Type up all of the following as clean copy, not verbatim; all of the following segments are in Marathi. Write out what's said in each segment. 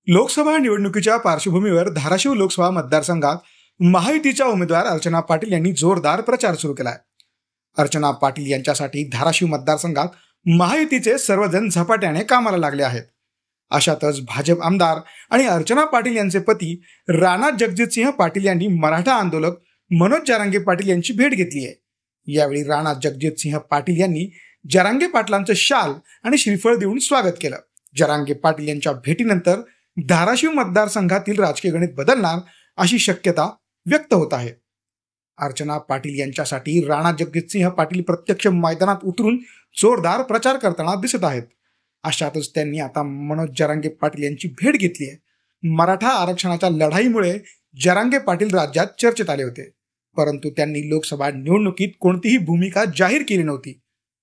लोकसभा निवडणुकीच्या पार्श्वभूमीवर धाराशिव लोकसभा मतदारसंघात महायुतीच्या उमेदवार अर्चना पाटील यांनी जोरदार प्रचार सुरू केलाय। अर्चना पाटील यांच्यासाठी धाराशिव मतदारसंघात महायुतीचे सर्वजण झपाट्याने कामाला लागले आहेत। अशातच भाजप आमदार आणि अर्चना पाटील यांचे पती राणा जगजितसिंह पाटील यांनी मराठा आंदोलक मनोज जरांगे पाटील यांची भेट घेतली आहे। यावेळी राणा जगजितसिंह पाटील यांनी जरांगे पाटलांचं शाल आणि श्रीफळ देऊन स्वागत केलं। जरांगे पाटील यांच्या भेटीनंतर धाराशिव मतदारसंघातील राजकीय गणित बदलणार अशी शक्यता व्यक्त होत आहे। अर्चना पाटील यांच्यासाठी राणा जगजितसिंह पाटील प्रत्यक्ष मैदानात उतरून जोरदार प्रचार करताना दिसत आहेत। अशातच त्यांनी आता मनोज जरांगे पाटील यांची भेट घेतली आहे। मराठा आरक्षणाच्या लढाईमुळे जरांगे पाटील राज्यात चर्चेत आले होते, परंतु त्यांनी लोकसभा निवडणुकीत कोणतीही भूमिका जाहीर केली नव्हती।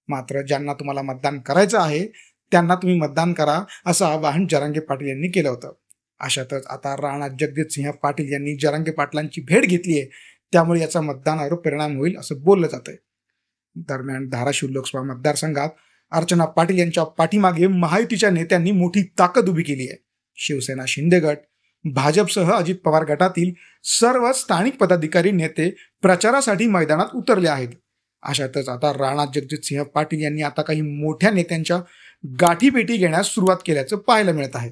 मात्र ज्यांना तुम्हाला मतदान करायचं आहे त्यांना तुम्ही मतदान करा असं आवाहन जरांगे पाटील यांनी केलं होतं। अशातच आता राणा जगजितसिंह पाटील यांनी जरांगे पाटलांची भेट घेतली आहे, त्यामुळे याचा मतदानावर परिणाम होईल असं बोललं जातंय। दरम्यान धाराशिव लोकसभा मतदारसंघात अर्चना पाटील यांच्या पाठीमागे महायुतीच्या नेत्यांनी मोठी ताकद उभी केली आहे। शिवसेना शिंदे गट, भाजपसह अजित पवार गटातील सर्व स्थानिक पदाधिकारी नेते प्रचारासाठी मैदानात उतरले आहेत। अशातच आता राणा जगजितसिंह पाटील यांनी आता काही मोठ्या नेत्यांच्या गाठीभेटी घेण्यास सुरुवात केल्याचं पाहायला मिळत आहे।